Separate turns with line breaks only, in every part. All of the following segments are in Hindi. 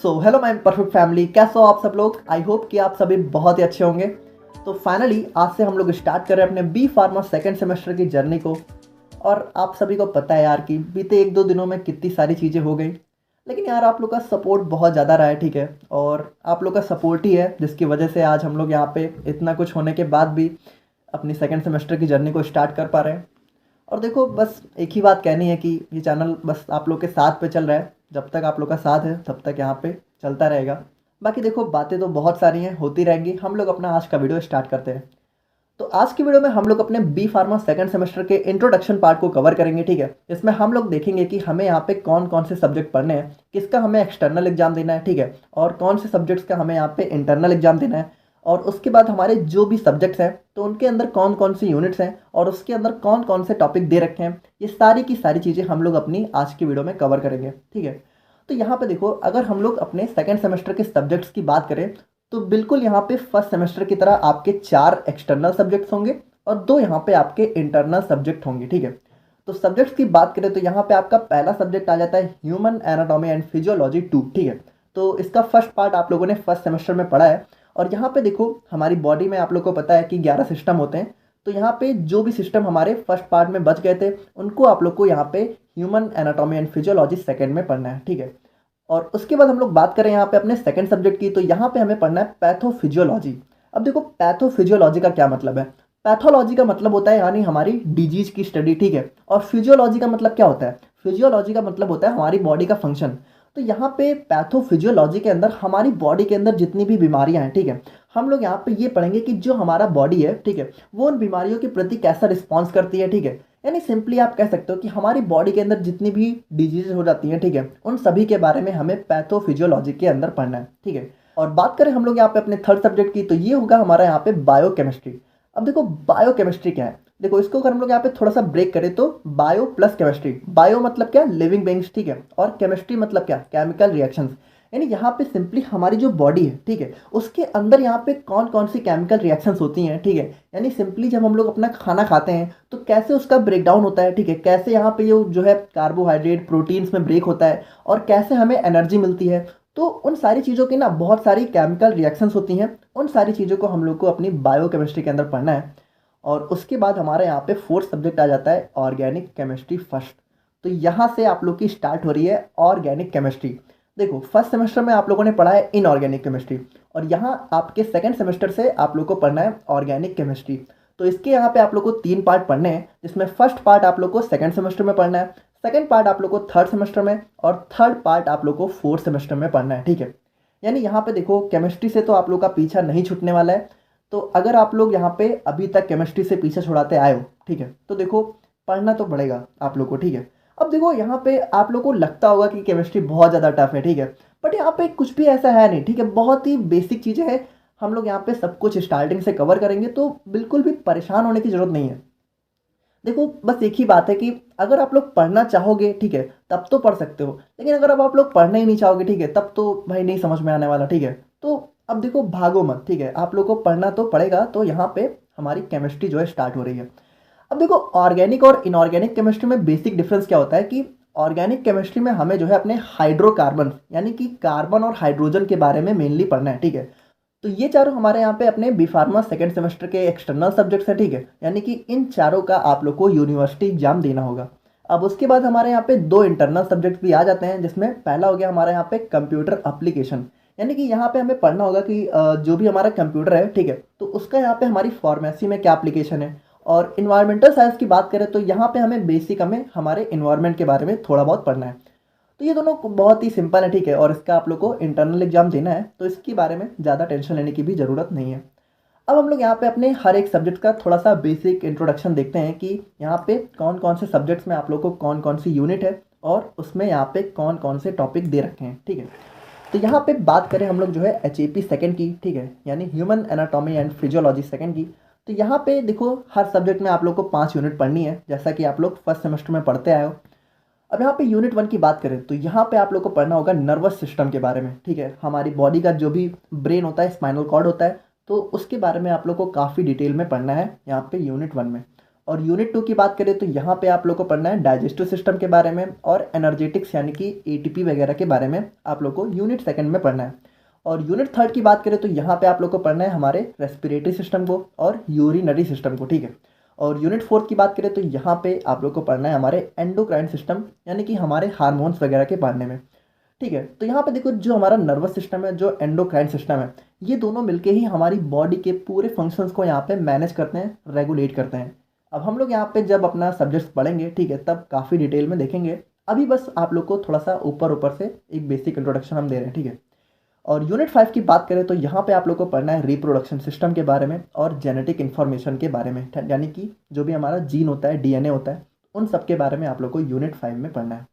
So hello my perfect family, कैसे हो आप सब लोग। आई होप कि आप सभी बहुत ही अच्छे होंगे। तो फाइनली आज से हम लोग स्टार्ट कर रहे हैं अपने बी फार्मा सेकेंड सेमेस्टर की जर्नी को। और आप सभी को पता है यार कि बीते एक दो दिनों में कितनी सारी चीज़ें हो गई, लेकिन यार आप लोग का सपोर्ट बहुत ज़्यादा रहा है, ठीक है। और आप लोग का सपोर्ट ही है जिसकी वजह से आज हम लोग यहाँ पे इतना कुछ होने के बाद भी अपनी सेकेंड सेमेस्टर की जर्नी को स्टार्ट कर पा रहे हैं। और देखो, बस एक ही बात कहनी है कि ये चैनल बस आप लोग के साथ पे चल रहा है। जब तक आप लोग का साथ है तब तक यहाँ पे चलता रहेगा। बाकी देखो, बातें तो बहुत सारी हैं, होती रहेंगी। हम लोग अपना आज का वीडियो स्टार्ट करते हैं। तो आज की वीडियो में हम लोग अपने बी फार्मा सेकंड सेमेस्टर के इंट्रोडक्शन पार्ट को कवर करेंगे, ठीक है। इसमें हम लोग देखेंगे कि हमें यहाँ पे कौन कौन से सब्जेक्ट पढ़ने हैं, किसका हमें एक्सटर्नल एग्जाम देना है, ठीक है, और कौन से सब्जेक्ट्स का हमें यहाँ पे इंटरनल एग्जाम देना है। और उसके बाद हमारे जो भी सब्जेक्ट्स हैं तो उनके अंदर कौन कौन सी यूनिट्स हैं और उसके अंदर कौन कौन से टॉपिक दे रखे हैं, ये सारी की सारी चीज़ें हम लोग अपनी आज की वीडियो में कवर करेंगे, ठीक है। तो यहाँ पे देखो, अगर हम लोग अपने सेकेंड सेमेस्टर के सब्जेक्ट्स की बात करें तो बिल्कुल यहाँ पे फर्स्ट सेमेस्टर की तरह आपके 4 एक्सटर्नल सब्जेक्ट्स होंगे और 2 यहाँ पे आपके इंटरनल सब्जेक्ट होंगे, ठीक है। तो सब्जेक्ट्स की बात करें तो यहाँ पे आपका पहला सब्जेक्ट आ जाता है ह्यूमन एनाटॉमी एंड फिजियोलॉजी 2, ठीक है। तो इसका फर्स्ट पार्ट आप लोगों ने फर्स्ट सेमेस्टर में पढ़ा है। और यहाँ पे देखो, हमारी बॉडी में आप लोग को पता है कि 11 सिस्टम होते हैं। तो यहाँ पे जो भी सिस्टम हमारे फर्स्ट पार्ट में बच गए थे उनको आप लोग को यहाँ पे human anatomy and physiology second में पढ़ना है, ठीक है। और उसके बाद हम लोग बात करें यहाँ पे अपने सेकंड सब्जेक्ट की, तो यहाँ पे हमें पढ़ना है पैथोफिजियोलॉजी। अब देखो, पैथोफिजियोलॉजी का क्या मतलब है। पैथोलॉजी का मतलब होता है यानी हमारी डिजीज की स्टडी, ठीक है। और फिजियोलॉजी का मतलब क्या होता है, फिजियोलॉजी का मतलब होता है हमारी बॉडी का फंक्शन। तो यहाँ पे पैथोफिजियोलॉजी के अंदर हमारी बॉडी के अंदर जितनी भी बीमारियां हैं, ठीक है, हम लोग यहाँ पे ये पढ़ेंगे कि जो हमारा बॉडी है, ठीक है, वो उन बीमारियों के प्रति कैसा रिस्पॉन्स करती है, ठीक है। यानी सिंपली आप कह सकते हो कि हमारी बॉडी के अंदर जितनी भी डिजीज हो जाती हैं, ठीक है, उन सभी के बारे में हमें पैथोफिजियोलॉजी के अंदर पढ़ना है, ठीक है। और बात करें हम लोग यहाँ पे अपने थर्ड सब्जेक्ट की, तो ये होगा हमारा यहाँ पे बायोकेमिस्ट्री। अब देखो, बायोकेमिस्ट्री क्या है। देखो, इसको अगर हम लोग यहाँ पे थोड़ा सा ब्रेक करें तो बायो प्लस केमिस्ट्री। बायो मतलब क्या, लिविंग बींग्स, ठीक है, और केमिस्ट्री मतलब क्या, केमिकल रिएक्शंस। यानी यहाँ पे सिंपली हमारी जो बॉडी है, ठीक है, उसके अंदर यहाँ पे कौन कौन सी केमिकल रिएक्शंस होती हैं, ठीक है। यानी सिंपली जब हम लोग अपना खाना खाते हैं तो कैसे उसका ब्रेक डाउन होता है, ठीक है, कैसे यहाँ पे जो है कार्बोहाइड्रेट प्रोटीन्स में ब्रेक होता है और कैसे हमें एनर्जी मिलती है। तो उन सारी चीज़ों की ना बहुत सारी केमिकल रिएक्शंस होती हैं। उन सारी चीज़ों को हम लोग को अपनी बायोकेमिस्ट्री के अंदर पढ़ना है। और उसके बाद हमारे यहाँ पे फोर्थ सब्जेक्ट आ जाता है ऑर्गेनिक केमिस्ट्री फर्स्ट। तो यहाँ से आप लोग की स्टार्ट हो रही है ऑर्गेनिक केमिस्ट्री। देखो, फर्स्ट सेमेस्टर में आप लोगों ने पढ़ा है इनऑर्गेनिक केमिस्ट्री और यहाँ आपके सेकंड सेमेस्टर से आप लोग को पढ़ना है ऑर्गेनिक केमिस्ट्री। तो इसके यहाँ पे आप लोग को 3 पार्ट पढ़ने हैं, जिसमें फर्स्ट पार्ट आप लोग को सेकंड सेमेस्टर में पढ़ना है, सेकंड पार्ट आप लोग को थर्ड सेमेस्टर में और थर्ड पार्ट आप लोग को फोर्थ सेमेस्टर में पढ़ना है, ठीक है। यानी यहाँ पे देखो, केमिस्ट्री से तो आप लोग का पीछा नहीं छूटने वाला है। तो अगर आप लोग यहाँ पे अभी तक केमिस्ट्री से पीछे छुड़ाते आए हो, ठीक है, तो देखो पढ़ना तो पड़ेगा आप लोग को, ठीक है। अब देखो, यहाँ पे आप लोग को लगता होगा कि केमिस्ट्री बहुत ज़्यादा टफ है, ठीक है, बट यहाँ पे कुछ भी ऐसा है नहीं, ठीक है। बहुत ही बेसिक चीज़ें हैं। हम लोग यहाँ पे सब कुछ स्टार्टिंग से कवर करेंगे, तो बिल्कुल भी परेशान होने की ज़रूरत नहीं है। देखो, बस एक ही बात है कि अगर आप लोग पढ़ना चाहोगे, ठीक है, तब तो पढ़ सकते हो, लेकिन अगर अब आप लोग पढ़ना ही नहीं चाहोगे, ठीक है, तब तो भाई नहीं समझ में आने वाला, ठीक है। तो अब देखो, भागो मत, ठीक है, आप लोग को पढ़ना तो पड़ेगा। तो यहाँ पे हमारी केमिस्ट्री जो है स्टार्ट हो रही है। अब देखो, ऑर्गेनिक और इनऑर्गेनिक केमिस्ट्री में बेसिक डिफरेंस क्या होता है कि ऑर्गेनिक केमिस्ट्री में हमें जो है अपने हाइड्रोकार्बन यानी कि कार्बन और हाइड्रोजन के बारे में मेनली पढ़ना है, ठीक है। तो ये चारों हमारे यहाँ पे अपने बी फार्मा सेकेंड सेमेस्टर के एक्सटर्नल सब्जेक्ट्स हैं, ठीक है। यानी कि इन चारों का आप लोग को यूनिवर्सिटी एग्जाम देना होगा। अब उसके बाद हमारे यहाँ पे 2 इंटरनल सब्जेक्ट्स भी आ जाते हैं, जिसमें पहला हो गया हमारे यहाँ पे कंप्यूटर एप्लीकेशन। यानी कि यहाँ पे हमें पढ़ना होगा कि जो भी हमारा कंप्यूटर है, ठीक है, तो उसका यहाँ पे हमारी फार्मेसी में क्या एप्लीकेशन है। और इन्वायरमेंटल साइंस की बात करें तो यहाँ पे हमें बेसिक हमें हमारे इन्वायरमेंट के बारे में थोड़ा बहुत पढ़ना है। तो ये दोनों बहुत ही सिंपल है, ठीक है, और इसका आप लोग को इंटरनल एग्जाम देना है, तो इसके बारे में ज़्यादा टेंशन लेने की भी ज़रूरत नहीं है। अब हम लोग यहाँ पे अपने हर एक सब्जेक्ट का थोड़ा सा बेसिक इंट्रोडक्शन देखते हैं कि यहाँ पे कौन कौन से सब्जेक्ट्स में आप लोग को कौन कौन सी यूनिट है और उसमें यहाँ पे कौन कौन से टॉपिक दे रखे हैं, ठीक है। तो यहाँ पे बात करें हम लोग जो है HAP सेकेंड की, ठीक है, यानी human anatomy and physiology second की। तो यहाँ पे देखो, हर सब्जेक्ट में आप लोग को 5 यूनिट पढ़नी है, जैसा कि आप लोग फर्स्ट सेमेस्टर में पढ़ते आए हो। अब यहाँ पे यूनिट 1 की बात करें तो यहाँ पे आप लोग को पढ़ना होगा नर्वस सिस्टम के बारे में, ठीक है। हमारी बॉडी का जो भी ब्रेन होता है, स्पाइनल कॉर्ड होता है, तो उसके बारे में आप लोग को काफ़ी डिटेल में पढ़ना है यहाँ पे यूनिट 1 में। और यूनिट 2 की बात करें तो यहाँ पे आप लोग को पढ़ना है डाइजेस्टिव सिस्टम के बारे में और एनर्जेटिक्स यानी कि एटीपी वगैरह के बारे में आप लोग को यूनिट सेकंड में पढ़ना है। और यूनिट थर्ड की बात करें तो यहाँ पे आप लोग को पढ़ना है हमारे रेस्पिरेटरी सिस्टम को और यूरिनरी सिस्टम को, ठीक है। और यूनिट फोर्थ की बात करें तो यहाँ पे आप लोग को पढ़ना है हमारे एंडोक्राइन सिस्टम यानी कि हमारे हार्मोन्स वगैरह के बारे में, ठीक है। तो यहाँ पे देखो जो हमारा नर्वस सिस्टम है, जो एंडोक्राइन सिस्टम है, ये दोनों मिलके ही हमारी बॉडी के पूरे फंक्शंस को यहाँ पे मैनेज करते हैं, रेगुलेट करते हैं। अब हम लोग यहाँ पे जब अपना सब्जेक्ट्स पढ़ेंगे, ठीक है, तब काफ़ी डिटेल में देखेंगे। अभी बस आप लोग को थोड़ा सा ऊपर ऊपर से एक बेसिक इंट्रोडक्शन हम दे रहे हैं, ठीक है। और यूनिट 5 की बात करें तो यहाँ पे आप लोग को पढ़ना है रिप्रोडक्शन सिस्टम के बारे में और जेनेटिक इन्फॉर्मेशन के बारे में, यानी कि जो भी हमारा जीन होता है, डीएनए होता है, उन सब के बारे में आप लोग को यूनिट 5 में पढ़ना है।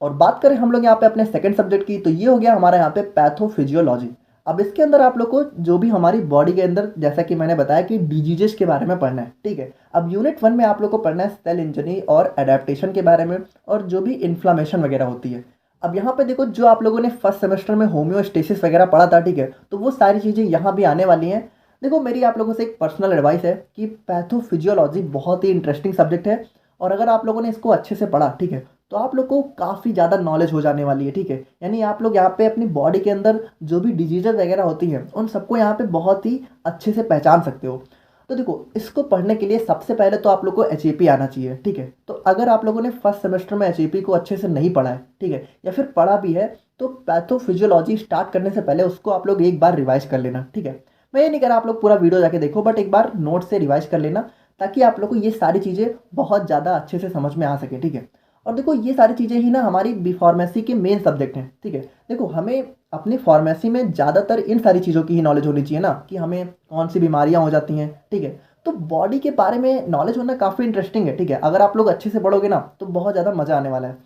और बात करें हम लोग यहाँ पे अपने सेकंड सब्जेक्ट की, तो ये हो गया हमारा यहाँ पे पैथोफिजियोलॉजी। अब इसके अंदर आप लोग को जो भी हमारी बॉडी के अंदर, जैसा कि मैंने बताया कि डिजीजेस के बारे में पढ़ना है, ठीक है। अब यूनिट 1 में आप लोग को पढ़ना है सेल इंजरी और एडेप्टेशन के बारे में और जो भी इन्फ्लामेशन वगैरह होती है। अब यहाँ पे देखो जो आप लोगों ने फर्स्ट सेमेस्टर में होम्योस्टेसिस वगैरह पढ़ा था, ठीक है, तो वो सारी चीज़ें यहाँ भी आने वाली हैं। देखो मेरी आप लोगों से एक पर्सनल एडवाइस है कि पैथोफिजियोलॉजी बहुत ही इंटरेस्टिंग सब्जेक्ट है और अगर आप लोगों ने इसको अच्छे से पढ़ा, ठीक है, तो आप लोग को काफ़ी ज़्यादा नॉलेज हो जाने वाली है, ठीक है। यानी आप लोग यहाँ पे अपनी बॉडी के अंदर जो भी डिजीज़ वगैरह होती हैं उन सबको यहाँ पे बहुत ही अच्छे से पहचान सकते हो। तो देखो इसको पढ़ने के लिए सबसे पहले तो आप लोग को एच आना चाहिए, ठीक है। तो अगर आप लोगों ने फर्स्ट सेमेस्टर में एच को अच्छे से नहीं पढ़ा है, ठीक है, या फिर पढ़ा भी है, तो पैथोफिजियोलॉजी स्टार्ट करने से पहले उसको आप लोग एक बार रिवाइज कर लेना, ठीक है। मैं ये नहीं कह रहा आप लोग पूरा वीडियो जाके देखो, बट एक बार नोट से रिवाइज कर लेना ताकि आप लोग को ये सारी चीज़ें बहुत ज़्यादा अच्छे से समझ में आ सके, ठीक है। और देखो ये सारी चीज़ें ही ना हमारी बी फार्मेसी के मेन सब्जेक्ट हैं, ठीक है। देखो हमें अपनी फार्मेसी में ज़्यादातर इन सारी चीज़ों की ही नॉलेज होनी चाहिए ना, कि हमें कौन सी बीमारियां हो जाती हैं, ठीक है। तो बॉडी के बारे में नॉलेज होना काफ़ी इंटरेस्टिंग है, ठीक है। अगर आप लोग अच्छे से पढ़ोगे ना तो बहुत ज़्यादा मज़ा आने वाला है।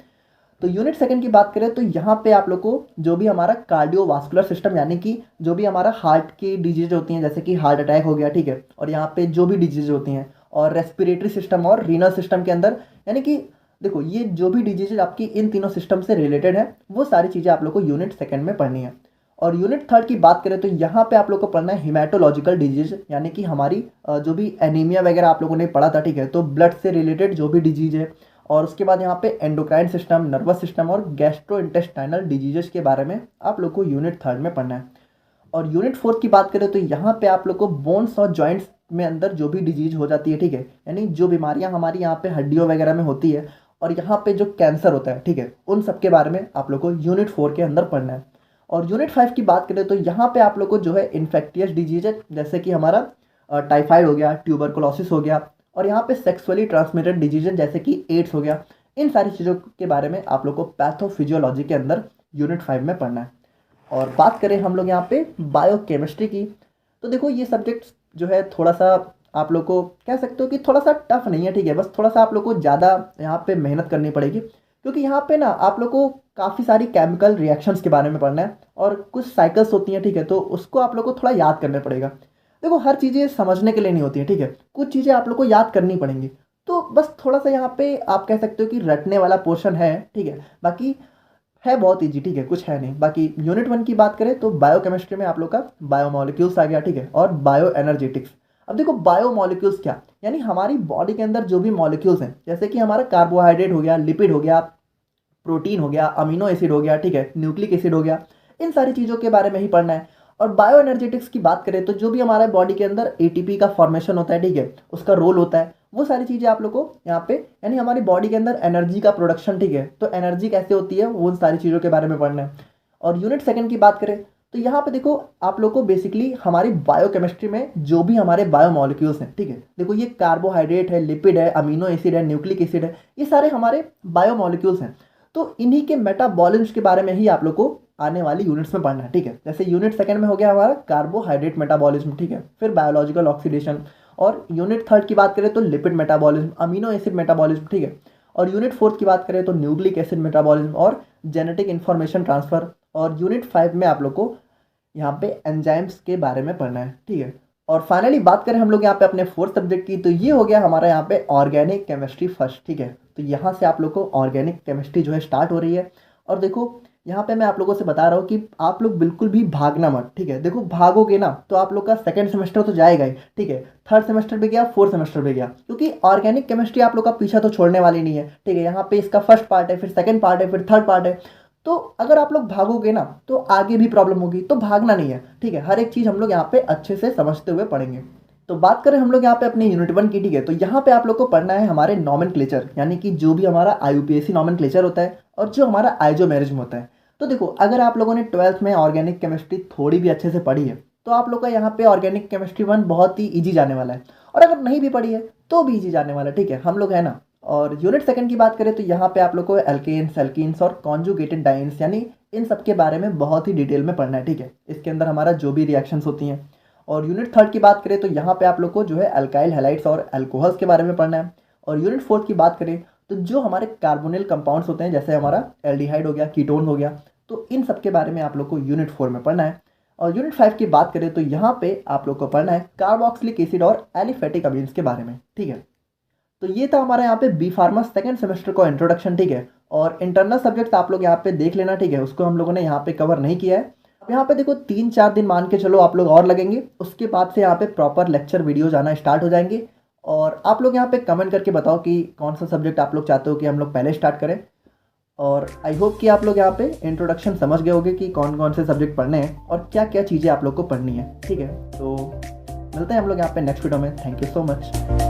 तो यूनिट सेकंड की बात करें तो यहाँ पे आप लोग को जो भी हमारा कार्डियोवास्कुलर सिस्टम यानी कि जो भी हमारा हार्ट की डिजीज होती हैं, जैसे कि हार्ट अटैक हो गया, ठीक है, और यहाँ पे जो भी डिजीज होती हैं, और रेस्पिरेटरी सिस्टम और रीनल सिस्टम के अंदर, यानी कि देखो ये जो भी डिजीज आपकी इन तीनों सिस्टम से रिलेटेड है, वो सारी चीज़ें आप लोग को यूनिट सेकंड में पढ़नी है। और यूनिट थर्ड की बात करें तो यहाँ पे आप लोग को पढ़ना है हिमेटोलॉजिकल डिजीज, यानी कि हमारी जो भी एनीमिया वगैरह आप लोगों ने पढ़ा था, ठीक है, तो ब्लड से रिलेटेड जो भी डिजीज है। और उसके बाद यहाँ पे एंडोक्राइन सिस्टम, नर्वस सिस्टम और गैस्ट्रो इंटेस्टाइनल डिजीजेस के बारे में आप लोग को यूनिट थर्ड में पढ़ना है। और यूनिट फोर्थ की बात करें तो यहाँ पे आप लोग को बोन्स और जॉइंट्स में अंदर जो भी डिजीज हो जाती है, ठीक है, यानी जो बीमारियाँ हमारी यहाँ पे हड्डियों वगैरह में होती है और यहाँ पे जो कैंसर होता है, ठीक है, उन सब के बारे में आप लोग को यूनिट 4 के अंदर पढ़ना है। और यूनिट 5 की बात करें तो यहाँ पे आप लोग को जो है इन्फेक्टियस डिजीज है, जैसे कि हमारा टाइफाइड हो गया, ट्यूबरकुलोसिस हो गया, और यहाँ पे सेक्सुअली ट्रांसमिटेड डिजीज जैसे कि एड्स हो गया, इन सारी चीज़ों के बारे में आप लोग को पैथोफिजियोलॉजी के अंदर यूनिट 5 में पढ़ना है। और बात करें हम लोग यहाँ पे बायोकेमिस्ट्री की, तो देखो ये सब्जेक्ट जो है थोड़ा सा आप लोग को कह सकते हो कि थोड़ा सा टफ नहीं है, ठीक है, बस थोड़ा सा आप लोग को ज़्यादा यहाँ पे मेहनत करनी पड़ेगी, क्योंकि यहाँ पे ना आप लोग को काफ़ी सारी केमिकल रिएक्शंस के बारे में पढ़ना है और कुछ साइकिल्स होती हैं, ठीक है, तो उसको आप लोग को थोड़ा याद करना पड़ेगा। देखो हर चीज़ें समझने के लिए नहीं होती हैं, ठीक है, कुछ चीज़ें आप लोग को याद करनी पड़ेंगी। तो बस थोड़ा सा यहाँ पे आप कह सकते हो कि रटने वाला पोर्शन है, ठीक है, बाकी है बहुत ईजी, ठीक है, कुछ है नहीं। बाकी यूनिट 1 की बात करें तो बायोकेमिस्ट्री में आप लोग का बायोमोलिक्यूल्स आ गया, ठीक है, और बायो एनर्जेटिक्स। अब देखो बायोमोलिक्यूल्स क्या, यानी हमारी बॉडी के अंदर जो भी मॉलिक्यूल्स हैं, जैसे कि हमारा कार्बोहाइड्रेट हो गया, लिपिड हो गया, प्रोटीन हो गया, अमीनो एसिड हो गया, ठीक है, न्यूक्लिक एसिड हो गया, इन सारी चीज़ों के बारे में ही पढ़ना है। और बायो एनर्जेटिक्स की बात करें तो जो भी हमारे बॉडी के अंदर एटीपी का फॉर्मेशन होता है, ठीक है, उसका रोल होता है, वो सारी चीज़ें आप लोग को यहाँ पे, यानी हमारी बॉडी के अंदर एनर्जी का प्रोडक्शन, ठीक है, तो एनर्जी कैसे होती है वो उन सारी चीज़ों के बारे में पढ़ना है। और यूनिट सेकंड की बात करें तो यहाँ पे देखो आप लोग को बेसिकली हमारी बायोकेमिस्ट्री में जो भी हमारे बायोमोलिक्यूल्स हैं, ठीक है, देखो ये कार्बोहाइड्रेट है, लिपिड है, अमीनो एसिड है, न्यूक्लिक एसिड है, ये सारे हमारे बायोमोलिक्यूल्स हैं। तो इन्हीं के मेटाबॉलिज्म के बारे में ही आप लोग को आने वाली यूनिट्स में पढ़ना है, ठीक है। जैसे यूनिट सेकंड में हो गया हमारा कार्बोहाइड्रेट मेटाबॉलिज्म, ठीक है, फिर बायोलॉजिकल ऑक्सीडेशन, और यूनिट थर्ड की बात करें तो lipid metabolism, amino acid metabolism, ठीक है, और यूनिट फोर्थ की बात करें तो न्यूक्लिक एसिड मेटाबॉलिज्म और जेनेटिक इन्फॉर्मेशन ट्रांसफर। और यूनिट 5 में आप लोग को यहाँ पे एंजाइम्स के बारे में पढ़ना है, ठीक है। और फाइनली बात करें हम लोग यहाँ पे अपने फोर्थ सब्जेक्ट की, तो ये हो गया हमारा यहाँ पे ऑर्गेनिक केमिस्ट्री फर्स्ट, ठीक है। तो यहाँ से आप लोग को ऑर्गेनिक केमिस्ट्री जो है स्टार्ट हो रही है। और देखो यहाँ पे मैं आप लोगों से बता रहा हूँ कि आप लोग बिल्कुल भी भागना मत, ठीक है। देखो भागोगे ना तो आप लोग का सेकंड सेमेस्टर तो जाएगा ही, ठीक है। थर्ड सेमेस्टर भी गया, फोर्थ सेमेस्टर भी गया, क्योंकि ऑर्गेनिक केमिस्ट्री आप लोग का पीछा तो छोड़ने वाली नहीं है, ठीक है। यहाँ पे इसका फर्स्ट पार्ट है, फिर सेकंड पार्ट है, फिर थर्ड पार्ट है। तो अगर आप लोग भागोगे ना तो आगे भी प्रॉब्लम होगी, तो भागना नहीं है, ठीक है। हर एक चीज़ हम लोग यहाँ पे अच्छे से समझते हुए पढ़ेंगे। तो बात करें हम लोग यहाँ पे अपनी यूनिट 1 की, ठीक है। तो यहाँ पे आप लोग को पढ़ना है हमारे नॉमेनक्लेचर, यानी कि जो भी हमारा IUPAC नॉमेनक्लेचर होता है और जो हमारा आइजोमेरिज्म होता है। तो देखो अगर आप लोगों ने 12th में ऑर्गेनिक केमिस्ट्री थोड़ी भी अच्छे से पढ़ी है तो आप लोग का यहाँ पे ऑर्गेनिक केमिस्ट्री 1 बहुत ही ईजी जाने वाला है, और अगर नहीं भी पढ़ी है तो भी ईजी जाने वाला है, ठीक है। हम लोग है ना। और यूनिट 2 की बात करें तो यहाँ पे आप लोग को एल्केन्स, एल्कीन्स और कॉन्जुगेटेड डाइन्स यानी इन सब के बारे में बहुत ही डिटेल में पढ़ना है, ठीक है। इसके अंदर हमारा जो भी रिएक्शंस होती हैं। और यूनिट 3 की बात करें तो यहाँ पे आप लोग को जो है अल्काइल हैलाइड्स और अल्कोहल्स के बारे में पढ़ना है। और यूनिट 4 की बात करें तो जो हमारे कार्बोनिल कंपाउंड्स होते हैं, जैसे हमारा एल्डिहाइड हो गया, कीटोन हो गया, तो इन सब के बारे में आप लोग को यूनिट 4 में पढ़ना है। और यूनिट 5 की बात करें तो यहाँ पे आप लोग को पढ़ना है कार्बोक्सिलिक एसिड और एलिफेटिक अमीन्स के बारे में, ठीक है। तो ये था हमारा यहाँ पे बी फार्मा सेकंड सेमेस्टर का इंट्रोडक्शन, ठीक है। और इंटरनल सब्जेक्ट्स आप लोग यहाँ पे देख लेना, ठीक है। उसको हम लोगों ने यहाँ पे कवर नहीं किया है। अब यहाँ पे देखो 3-4 दिन मान के चलो आप लोग और लगेंगे, उसके बाद से यहाँ पे प्रॉपर लेक्चर वीडियोज आना स्टार्ट हो जाएंगे। और आप लोग यहाँ पे कमेंट करके बताओ कि कौन सा सब्जेक्ट आप लोग चाहते हो कि हम लोग पहले स्टार्ट करें। और आई होप कि आप लोग यहाँ पे इंट्रोडक्शन समझ गए होंगे कि कौन कौन से सब्जेक्ट पढ़ने हैं और क्या क्या चीज़ें आप लोग को पढ़नी है, ठीक है। तो मिलते हैं हम लोग यहाँ पे नेक्स्ट वीडियो में। Thank you so much.